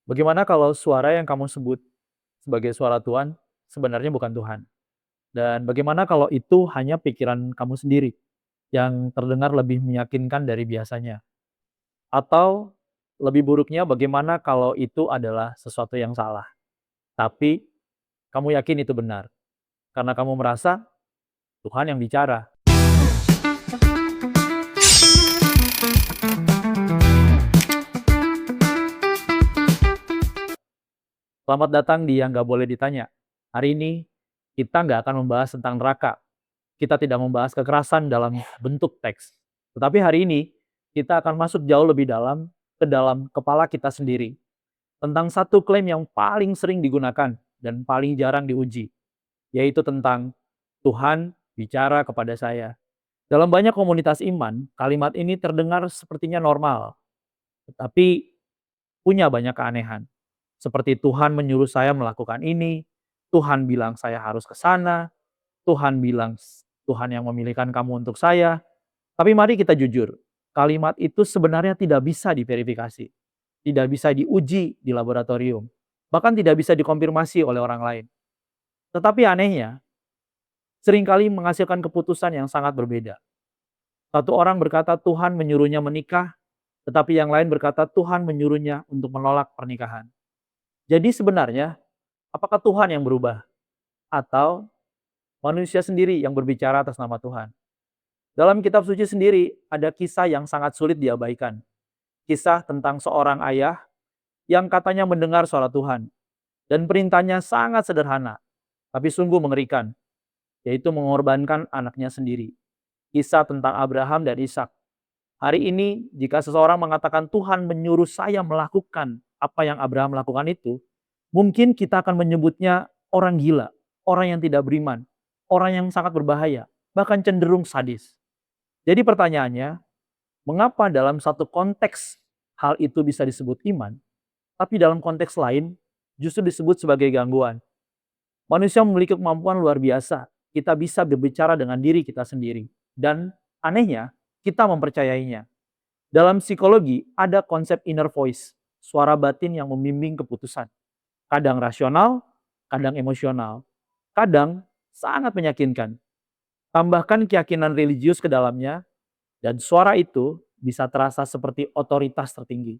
Bagaimana kalau suara yang kamu sebut sebagai suara Tuhan sebenarnya bukan Tuhan? Dan bagaimana kalau itu hanya pikiran kamu sendiri yang terdengar lebih meyakinkan dari biasanya? Atau lebih buruknya bagaimana kalau itu adalah sesuatu yang salah, tapi kamu yakin itu benar karena kamu merasa Tuhan yang bicara. Selamat datang di Yang Nggak Boleh Ditanya. Hari ini kita nggak akan membahas tentang neraka. Kita tidak membahas kekerasan dalam bentuk teks. Tetapi hari ini kita akan masuk jauh lebih dalam ke dalam kepala kita sendiri. Tentang satu klaim yang paling sering digunakan dan paling jarang diuji. Yaitu tentang Tuhan bicara kepada saya. Dalam banyak komunitas iman, kalimat ini terdengar sepertinya normal. Tetapi punya banyak keanehan. Seperti Tuhan menyuruh saya melakukan ini, Tuhan bilang saya harus ke sana, Tuhan bilang Tuhan yang memilihkan kamu untuk saya. Tapi mari kita jujur, kalimat itu sebenarnya tidak bisa diverifikasi, tidak bisa diuji di laboratorium, bahkan tidak bisa dikonfirmasi oleh orang lain. Tetapi anehnya, seringkali menghasilkan keputusan yang sangat berbeda. Satu orang berkata Tuhan menyuruhnya menikah, tetapi yang lain berkata Tuhan menyuruhnya untuk menolak pernikahan. Jadi sebenarnya, apakah Tuhan yang berubah? Atau manusia sendiri yang berbicara atas nama Tuhan? Dalam kitab suci sendiri, ada kisah yang sangat sulit diabaikan. Kisah tentang seorang ayah yang katanya mendengar suara Tuhan. Dan perintahnya sangat sederhana, tapi sungguh mengerikan, yaitu mengorbankan anaknya sendiri. Kisah tentang Abraham dan Ishak. Hari ini, jika seseorang mengatakan Tuhan menyuruh saya melakukan apa yang Abraham lakukan itu, mungkin kita akan menyebutnya orang gila, orang yang tidak beriman, orang yang sangat berbahaya, bahkan cenderung sadis. Jadi pertanyaannya, mengapa dalam satu konteks hal itu bisa disebut iman, tapi dalam konteks lain justru disebut sebagai gangguan? Manusia memiliki kemampuan luar biasa. Kita bisa berbicara dengan diri kita sendiri. Dan anehnya, kita mempercayainya. Dalam psikologi, ada konsep inner voice, suara batin yang membimbing keputusan. Kadang rasional, kadang emosional, kadang sangat meyakinkan. Tambahkan keyakinan religius ke dalamnya, dan suara itu bisa terasa seperti otoritas tertinggi.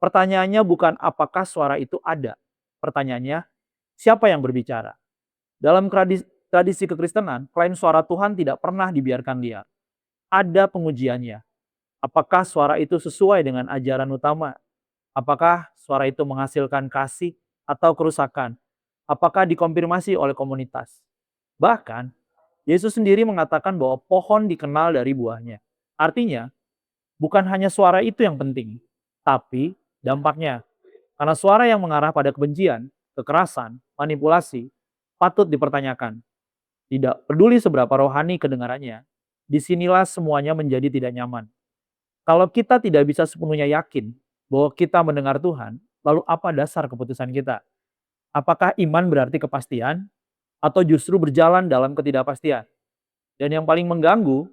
Pertanyaannya bukan apakah suara itu ada. Pertanyaannya, siapa yang berbicara? Dalam tradisi kekristenan, klaim suara Tuhan tidak pernah dibiarkan liar. Ada pengujiannya. Apakah suara itu sesuai dengan ajaran utama? Apakah suara itu menghasilkan kasih atau kerusakan? Apakah dikonfirmasi oleh komunitas? Bahkan, Yesus sendiri mengatakan bahwa pohon dikenal dari buahnya. Artinya, bukan hanya suara itu yang penting, tapi dampaknya. Karena suara yang mengarah pada kebencian, kekerasan, manipulasi, patut dipertanyakan. Tidak peduli seberapa rohani kedengarannya, disinilah semuanya menjadi tidak nyaman. Kalau kita tidak bisa sepenuhnya yakin bahwa kita mendengar Tuhan, lalu apa dasar keputusan kita? Apakah iman berarti kepastian, atau justru berjalan dalam ketidakpastian? Dan yang paling mengganggu,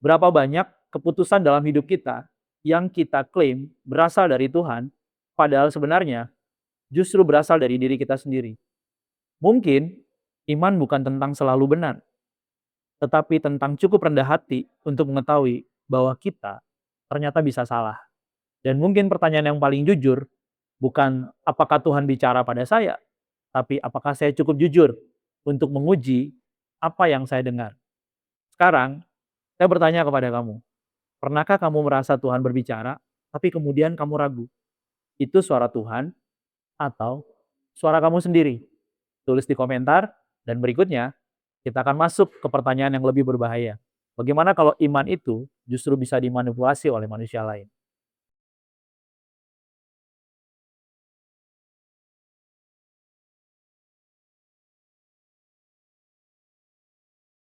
berapa banyak keputusan dalam hidup kita yang kita klaim berasal dari Tuhan, padahal sebenarnya justru berasal dari diri kita sendiri. Mungkin iman bukan tentang selalu benar, tetapi tentang cukup rendah hati untuk mengetahui bahwa kita ternyata bisa salah. Dan mungkin pertanyaan yang paling jujur, bukan apakah Tuhan bicara pada saya, tapi apakah saya cukup jujur untuk menguji apa yang saya dengar. Sekarang, saya bertanya kepada kamu, pernahkah kamu merasa Tuhan berbicara, tapi kemudian kamu ragu? Itu suara Tuhan atau suara kamu sendiri? Tulis di komentar, dan berikutnya kita akan masuk ke pertanyaan yang lebih berbahaya. Bagaimana kalau iman itu justru bisa dimanipulasi oleh manusia lain?